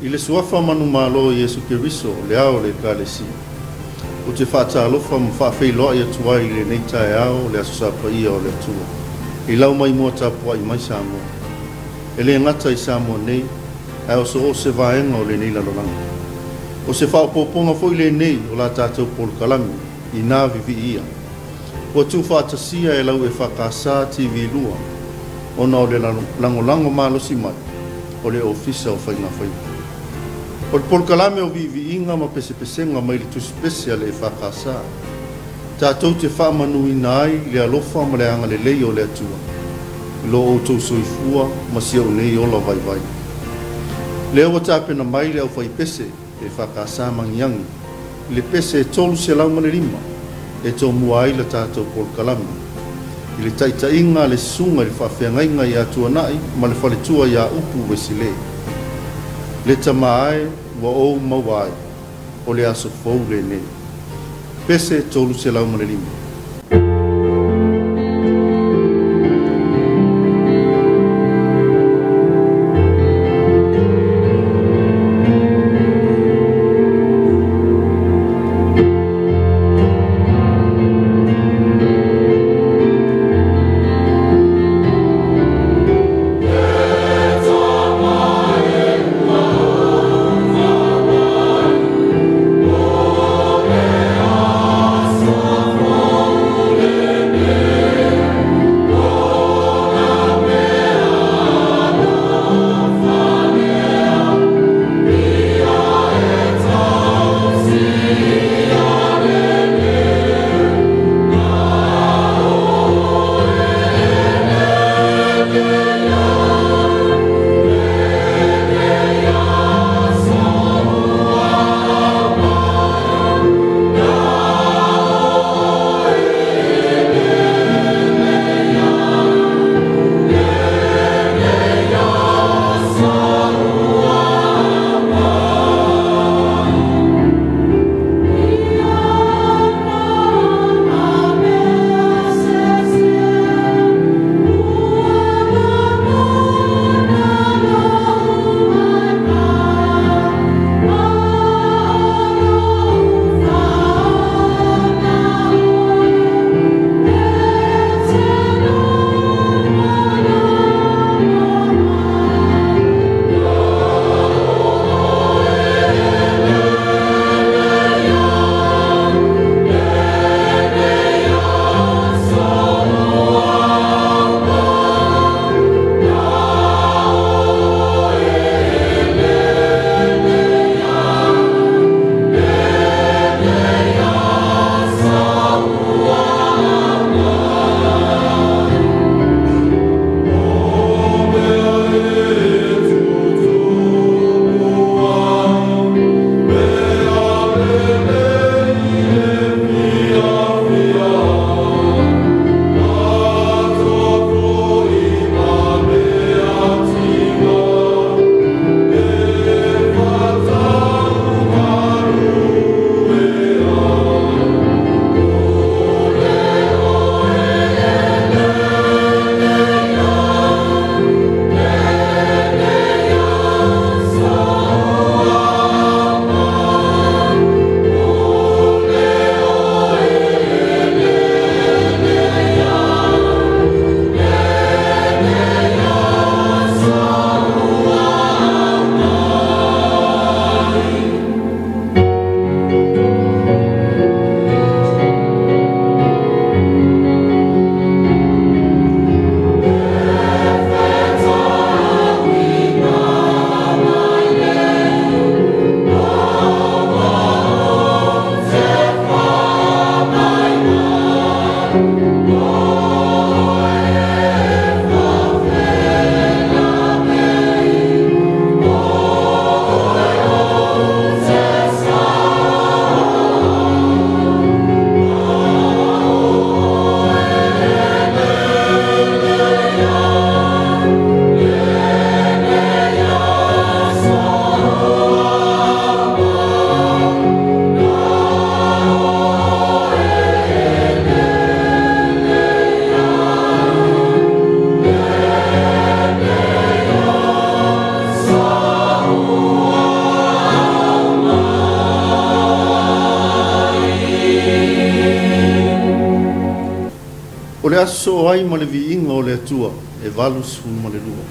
I le suafa manu malo Yesu Keriso le ao le kalesi. O te whaatalofa ma whaafeiloa i atua i le neitae ao le asosapa ia o le atua. I lau mai mua tapua i mai Samoa. E le ngata i Samoa nei, ai o so o se vaenga o le nei lalolanga. O se whaopoponga fo i le nei o la tātou polokalami i nā Vivi'i Ia. O tu whaatasia e lau EFKS TV2 o na o le langolango malosi mai o le ofisa o whainga whainga. O le polokalame o Vivi'i Ia ma pese-pesenga mai le tuspese a le EFKS. Tātou te whaamanuina ai le alofa ma le anga le lei o le atua. Lo o tau soifua ma sia o nei ola vai vai. Leo o tāpena mai le au whai pese EFKS mangiangi. Le pese e tolu se lau ma le lima e tau mua ai le tātou polokalame. I le taitainga le sunga le whawhiangainga i atua nai ma le whaletua i a upu wesile. Le tamae wa o mawai o le aso fau le nei. Pese tolu se lau ma le lima. Oh aso ai ma le viinga o le atua e valu sifulu ma le lua.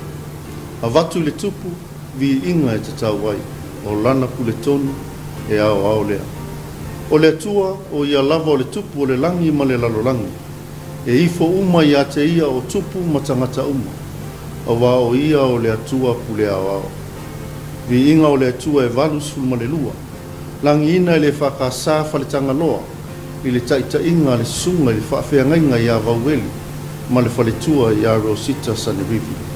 A watu le tupu viinga e te tau ai o lana pule tonu e ao lea. O le atua o ia lava o le tupu o le langi ma le lalolangi. E ifo uma ia te ia o tupu ma tangata uma. A wā o ia o le atua pule ao. Viinga o le atua e valu sifulu ma le lua. Langi ina e le whakasā whaletanga loa. I le taita inga le sunga i le whaafeangainga i a vauweli. Ma le whaletua i a Rosita Sanerivi.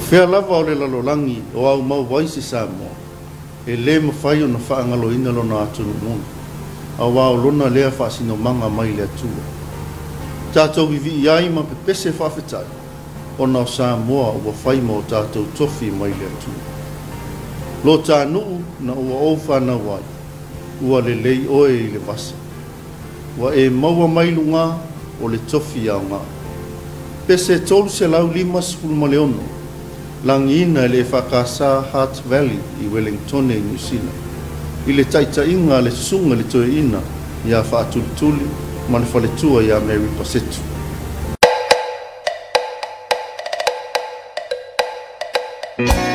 Fea lava o le lalolangi o au mau waisi Samoa. E le mawhai o na whaangalo ina lona atunu muna. A wao lona lea whaasino manga mai le atua. Tātou Vivi'i Ia ma pepese whaafetai. O na o Samoa ua whai ma o tātou tofi mai le atua. Lo tā nuu na ua o whana wai. Ua le lei oe i le vasa. Ua e maua mai lunga o le tofi au ngā. Pese tolu se lau 5 ma le ono. Langina le whakasā Hart Valley i Wellington e New Zealand. I le taita inga le sunga le toe ina i a whaatulituli ma le whaletua i a Mary Pasetu. Yeah.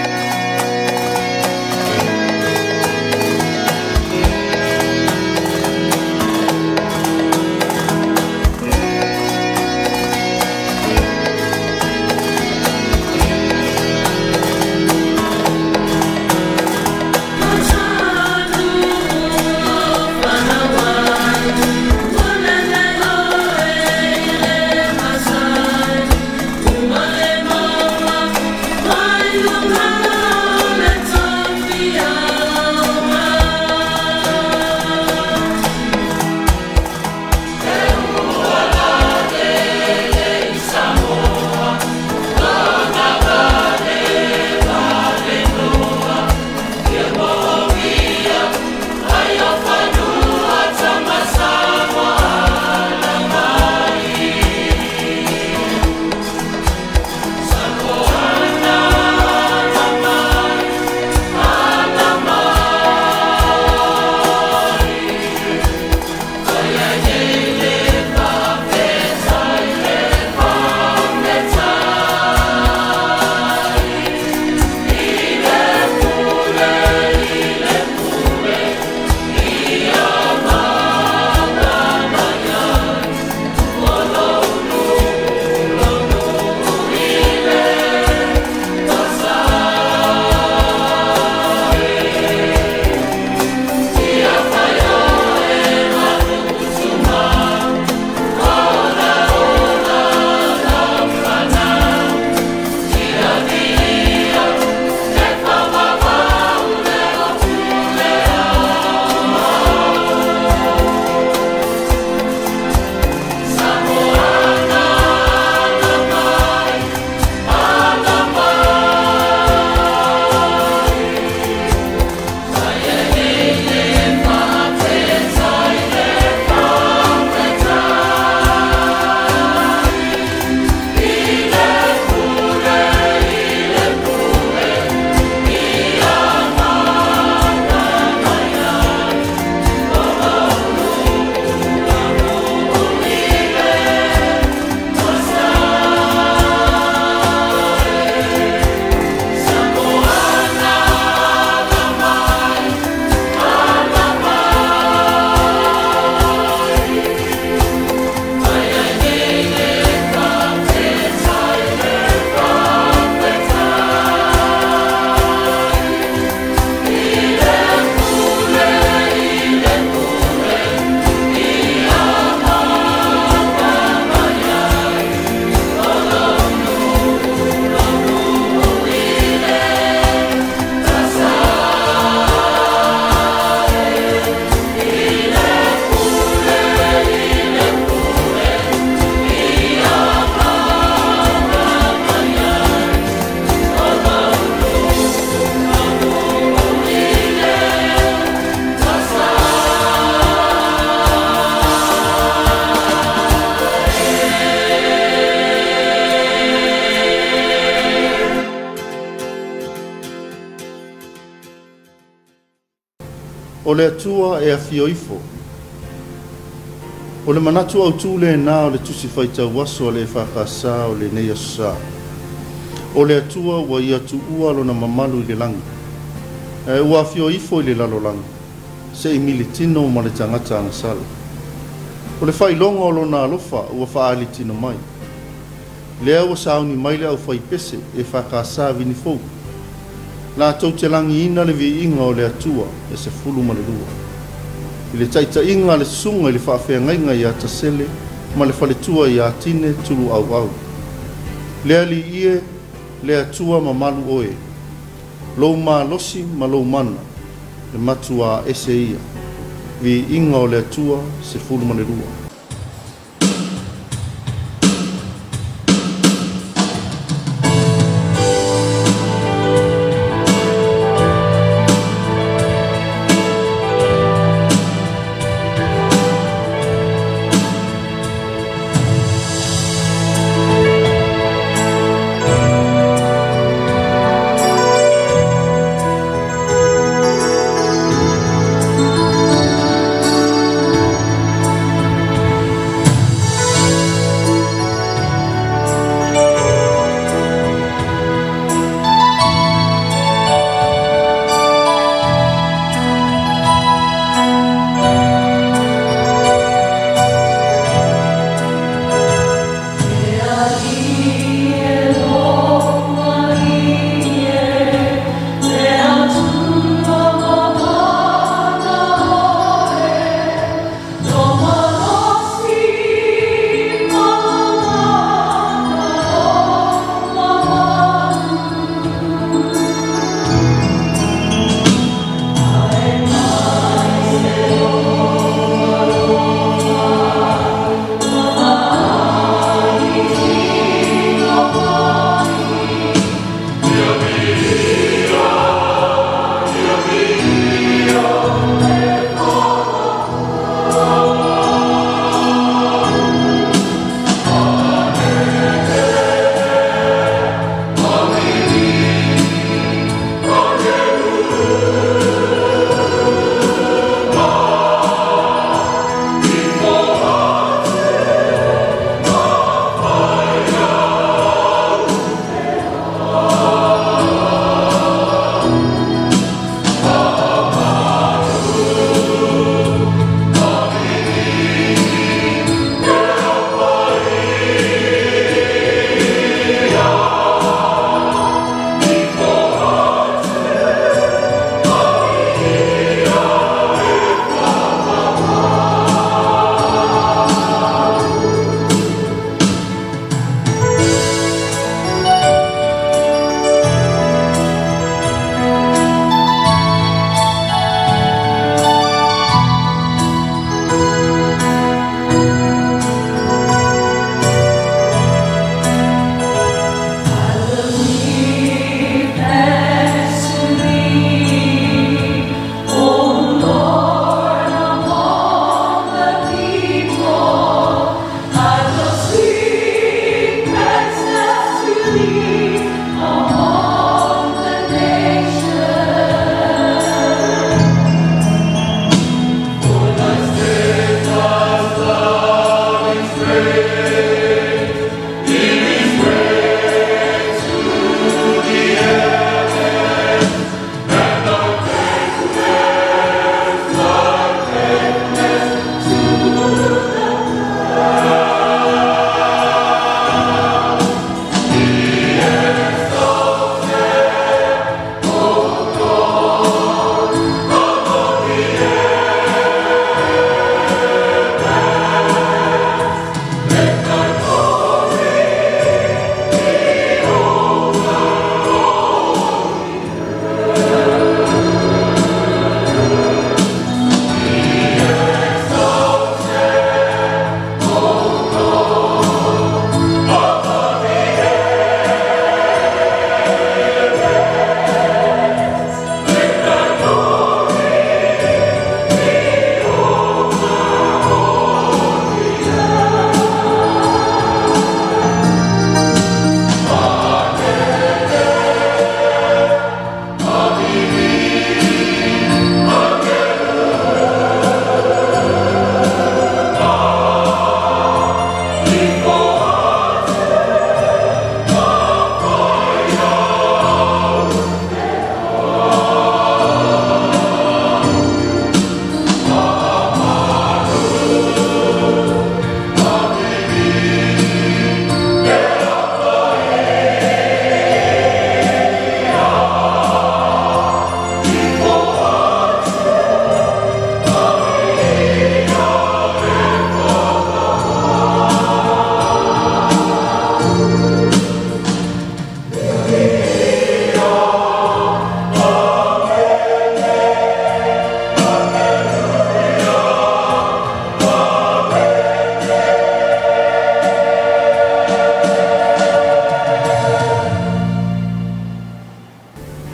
O le atua e afioifo. O le manatu au tūle nā o le tusi whaita waso le whakasa o le nei asa. O le atua ua ia tu ua lo na mamalu i le langi. E ua afioifo i le lalo langi. Se i mili tino ma le tangata angasala. O le whailonga o lo na alofa ua whaali tino mai. Lea ua sauni mai le au whaipese e whakasa vini fou. Nā tau te langi ina le vi inga o le atua e se fulu ma le lua. I le taita inga le sunga i le whaafea ngainga i a tasele ma le whaletua i a tine tulu au au. Lea li ie le atua ma malu oe. Lou ma losi ma lou mana le matua ese ia. Vi inga o le atua se fulu ma le lua.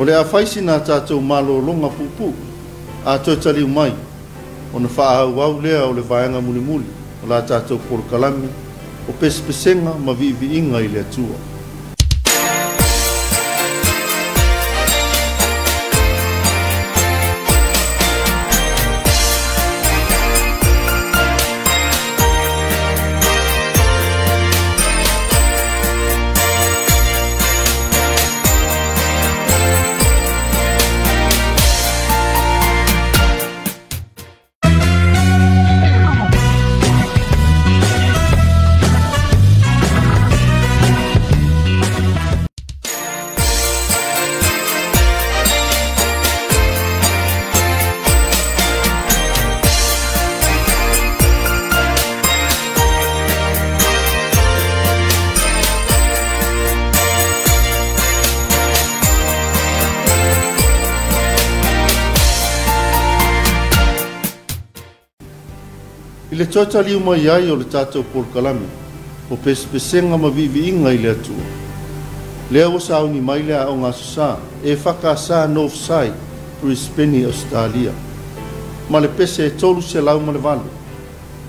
le a faisina tātou malolonga pupu a toi tali mai o na whaau lea o le vaenga muli muli o la tātou polokalami o pesepesenga ma Vivi'i Ia i le atua. I le tota liu mai ai o le tātou polokalami, o pesepesenga ma Vivi'i Ia i le atua. Lea o sa auni mai lea o ngā sasa, e whakasa Northside, Brisbane, Australia. Ma le pese e tolu se lau ma le valu.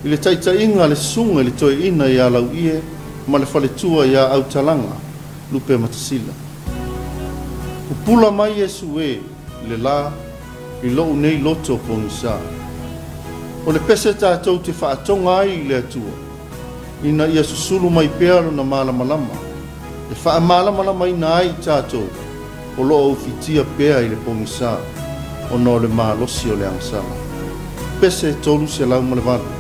I le taitainga le sunga le toe ina i alau ie, ma le whaletua i a Autalanga, lupe matasila. Upula mai Yesu e, le la, i lou nei loto pongisa. O le pese tātou te whaatonga ai i le atua. Ina ia susulu mai pealo na malamalama. E wha malamalama ina ai tātou. O loo ufitia pea i le pongisa. O no le malosi o le angasala. Pese tolu se lau ma le valu.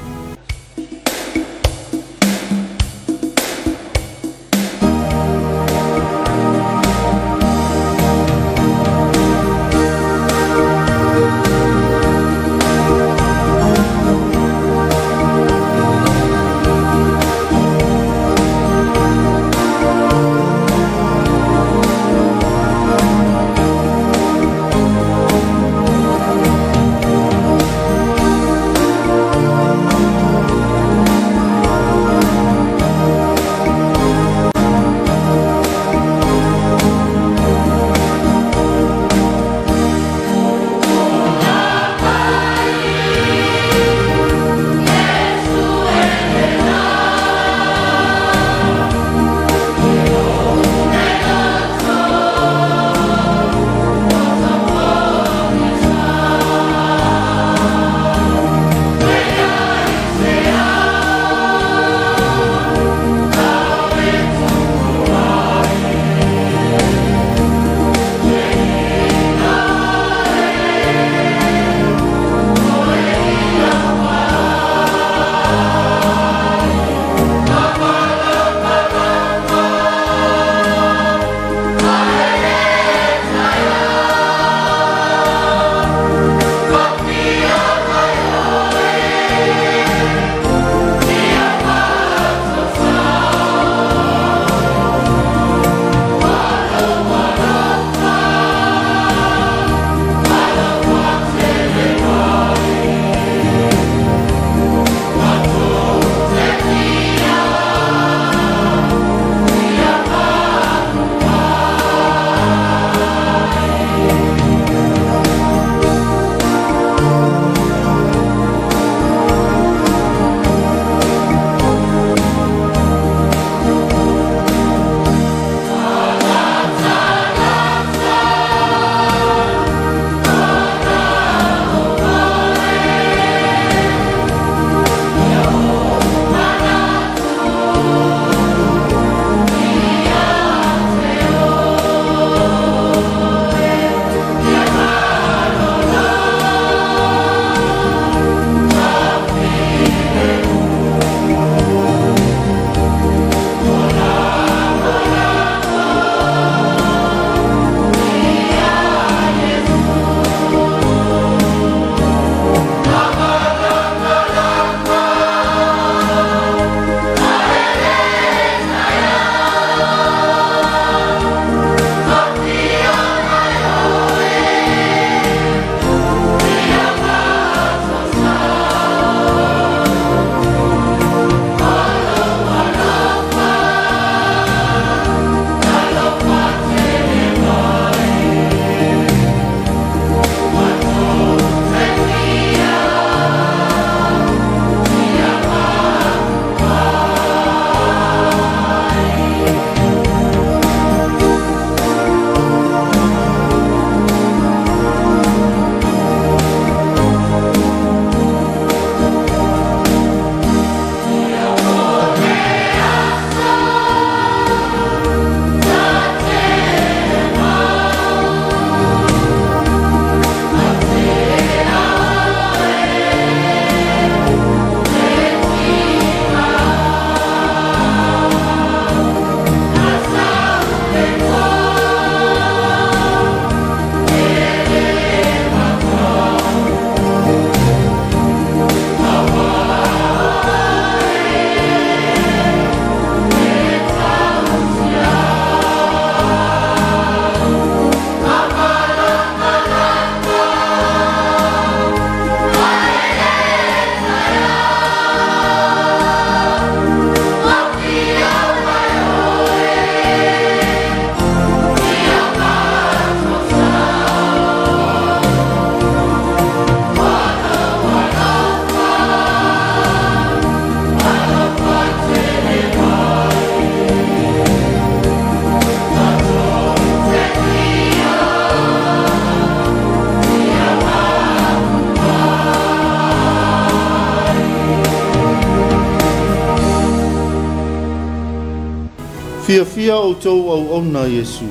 Fia o tau au na Yesu,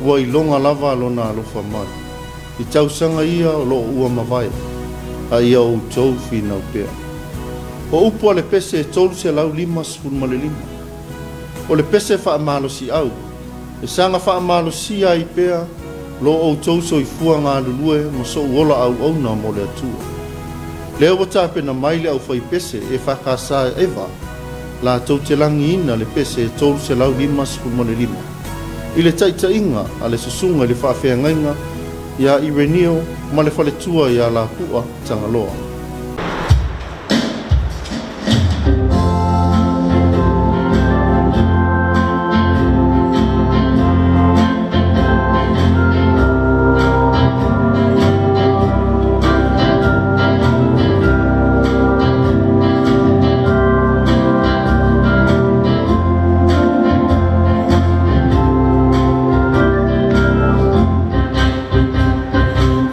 ua I longa lava lona alofa mai. I tausanga ia o lo ua mawai, a ia o tau whina pea. O upua le pese e tolu se lau 5.5. O le pese wha amalo si au, e sanga wha amalo si ai pea, lo o tau so I fua ngā lulue, ma so uola au na mo le atua. Leo wa tape na maile au whai pese e whakasa eva, la tau te langi ina le pese e tolu se lau 5.5. I le taita inga a le susunga le whaafea ngainga, ia I renio ma le whale tua ia la pua tangaloa.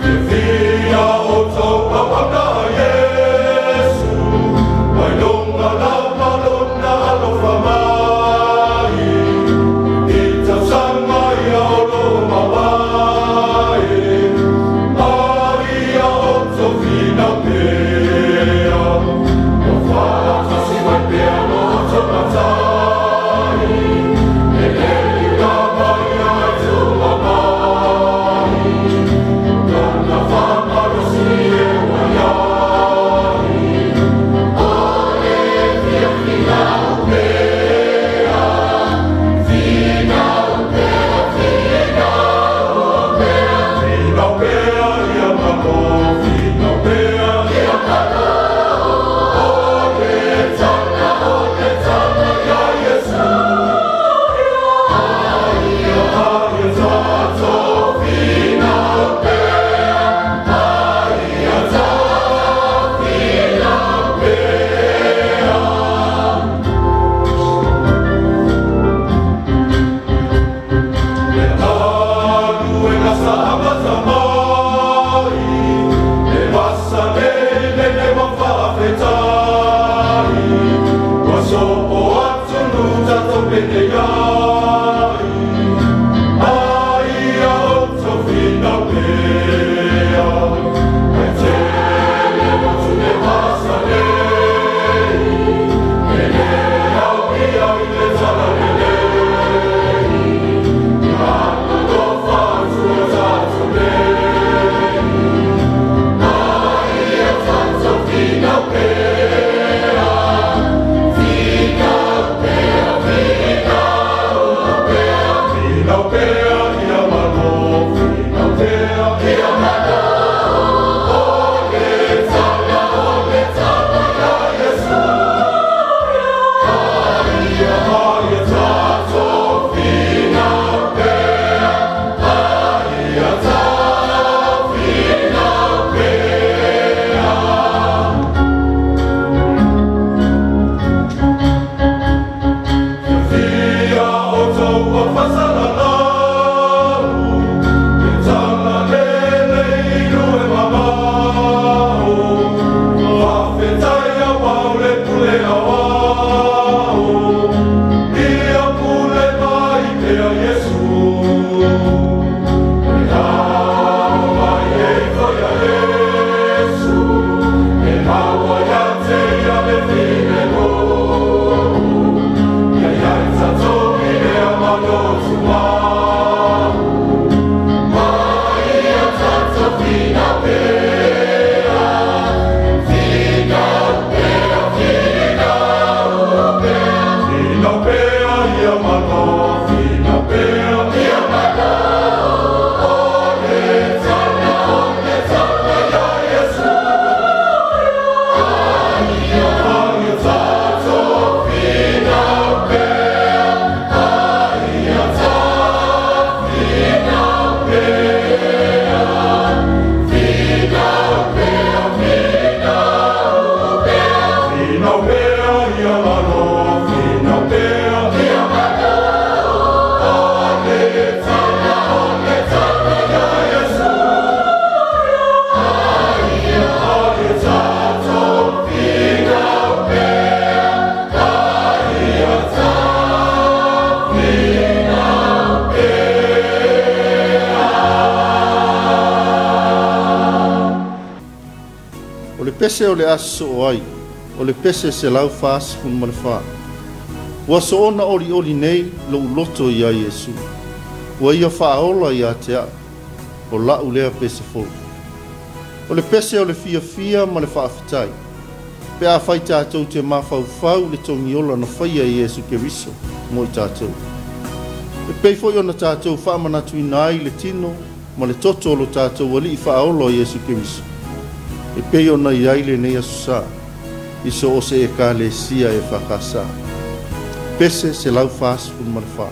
Vivi'i Ia o tau papaka pese o le aso o ai, o le pese se lau fas kun malfa. Wa so ona oli nei lo loto ia Yesu. Wa ia faaola ia tea o la ulea pese fo. O le pese o le fia ma le faafitai. Pe a fai tātou te mawhau le tongiola na whaia Yesu Keriso mo I tātou. E pei foi ona tātou whaamanatu I nai le tino ma le toto lo tātou wali I whaaolo Yesu Keriso. E pei ona I aile nei asusa iso o se e ka le sia e whakasa. Pese se lau fas kun marwha.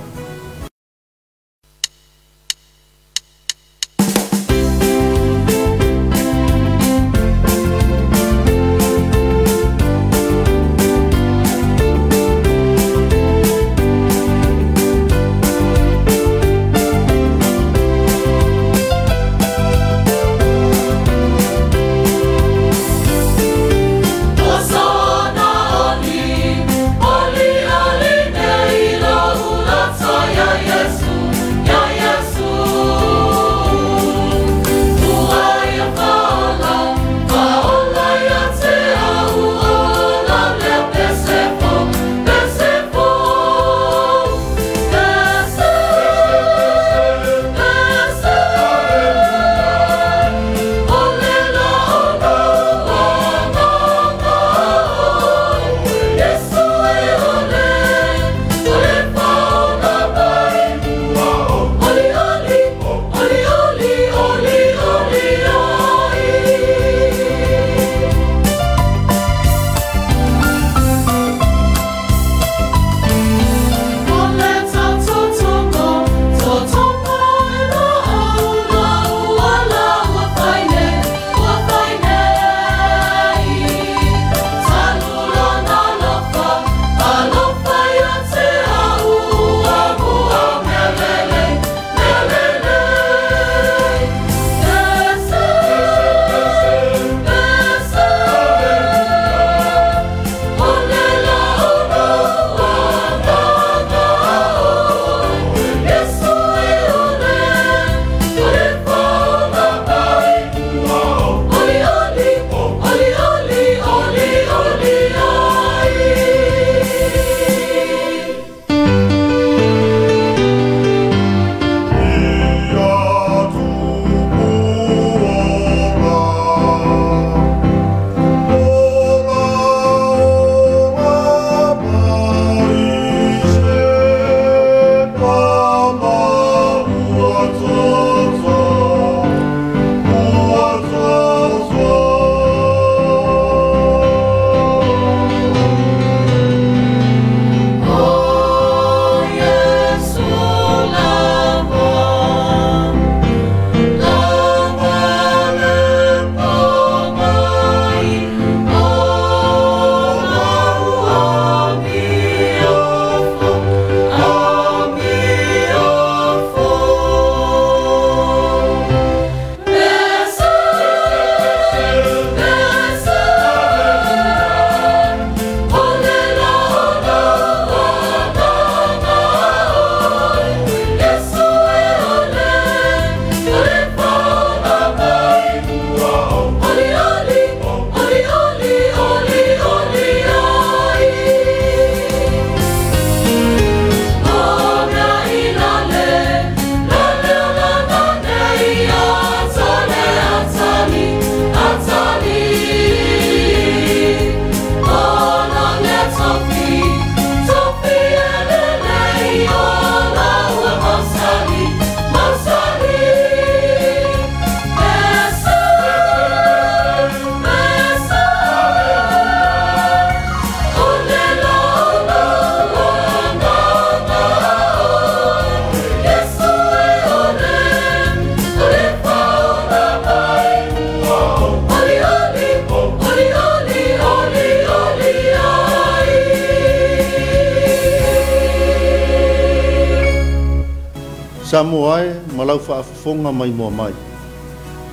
Samoa malau whaafafonga mai mua mai.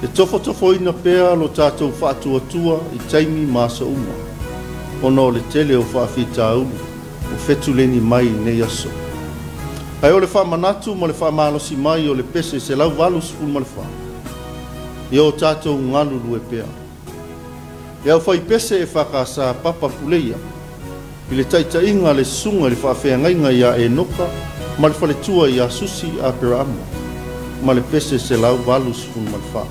E tofo ina pea lo tātou whaatuatua I taimi masa uma. Ono le tele o whaafita ulu, o whetuleni mai nei aso. Ai o le whaamanatu ma le whaamalosi mai o le pese se lau walu sipulu ma le wha. I o tātou ngalulu e pea. E au fai pese e whakasa papa puleia. I le taitainga le sunga le whaafeangainga ia e noka, ma le whaletua ia susi a perama. Ma le pese se lau walu sifun malwha.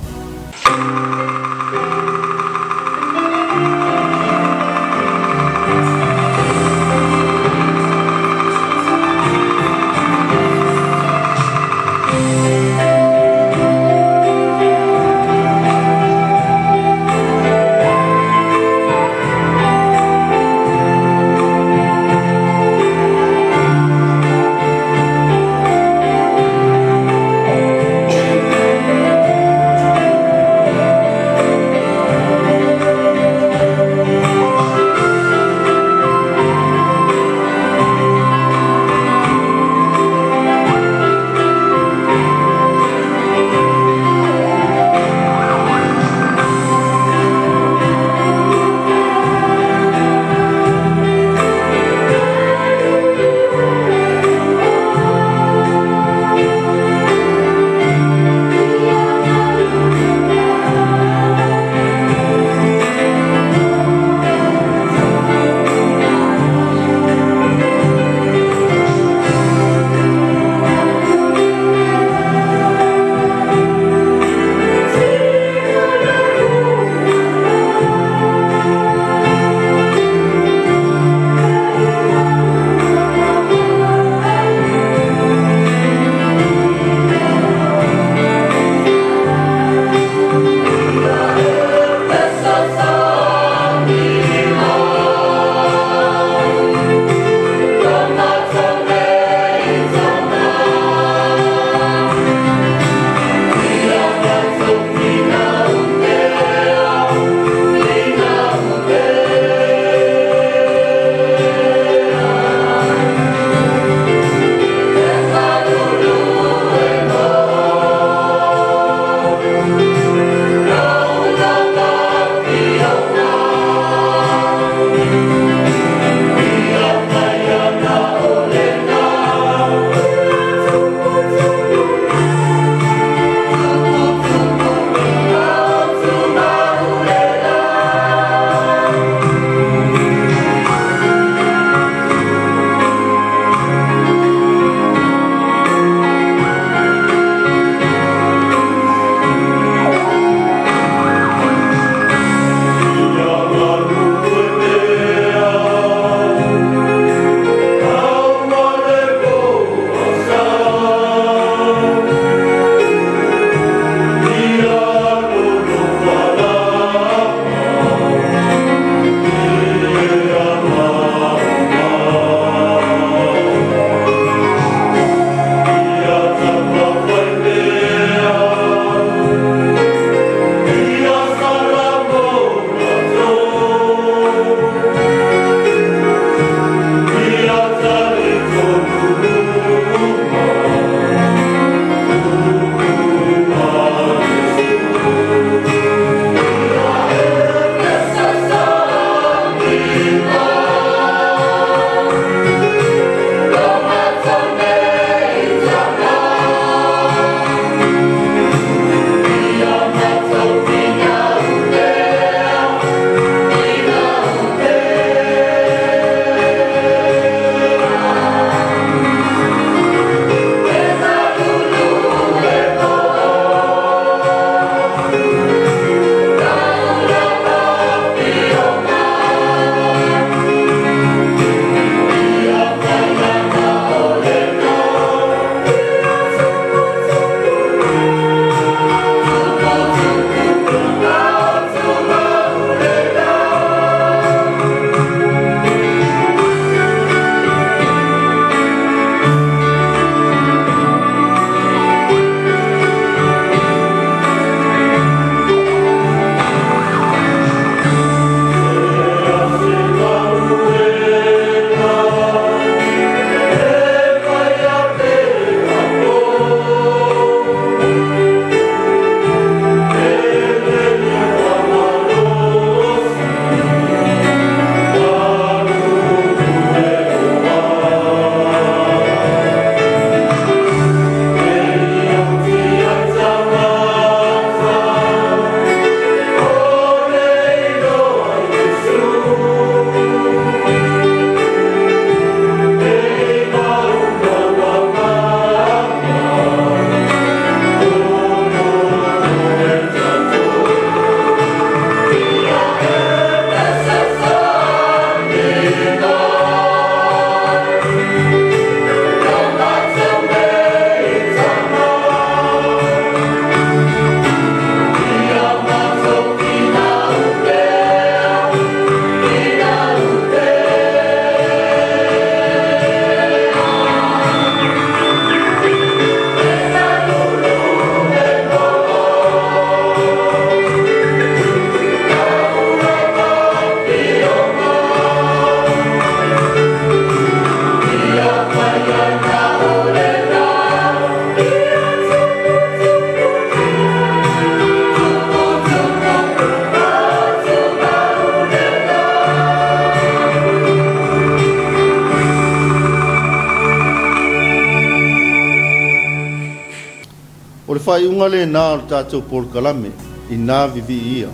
whai unga le nā o tātou Paul Kalame I nā Vivi'i Ia.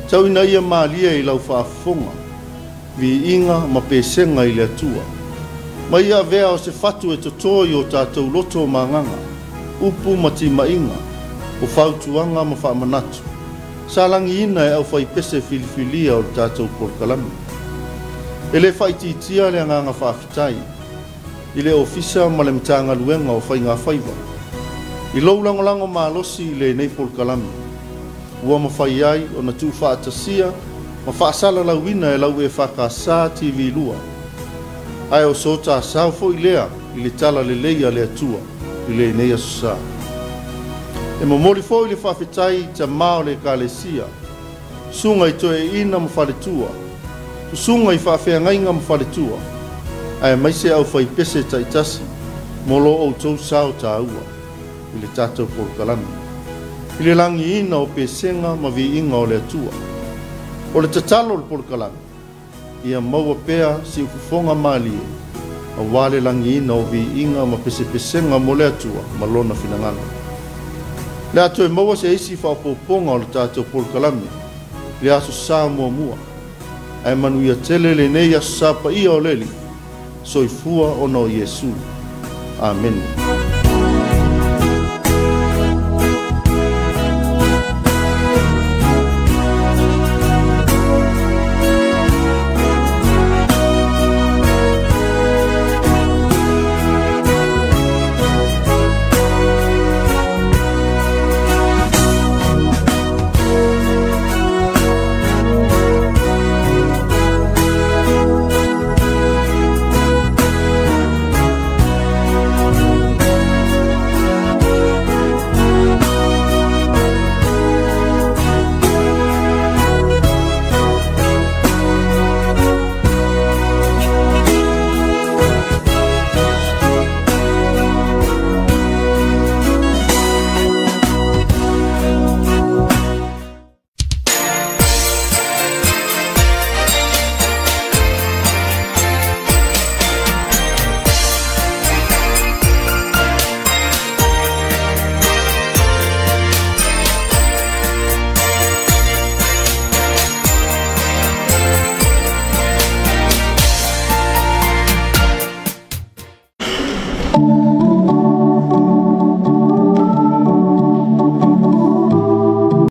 Tau ina ia mālia I lau whaafonga, Vivi'i Ia ma pesenga I le atua. Ma ia vea o se fatu e totoi o tātou loto manganga, upu ma timainga, o whautuanga ma whaamanatu. Salangi ina e au whai pese filifilia o tātou Paul Kalame. E le whai titia le anganga whaafitai, I le ofisa ma le mtanga luenga o whai ngā whaiva. I lau langolango malosi I le nei Paul Kalame. Ua ma whai ai o na tū whaatasia, ma whaasala lauina e lau EFKS TV2. Ai o sota sao fo I lea, I le tala le leia le atua, I le nei asusa. E momoli fo I le whawhetai ta mao le kalesia, sunga I toe ina ma whaletua, sunga I whawhea ngainga ma whaletua, ai mai se au whai pese ta itasi, molo o tau sao ta ua, I le tātou Paul Kalame. I le langi ina o pesenga ma Vivi'i Ia o le atua. O le tatalo le Paul Kalame, ia maua pea si ufufonga malie, a wale langi ina o Vivi'i Ia ma pesenga mo le atua, ma lona finangana. Le ato e maua se isi whaopoponga o le tātou Paul Kalame, le aso sā mua. Ai manuia tele le nei aso sā pa ia o leli, soifua o no Yesu. Amen.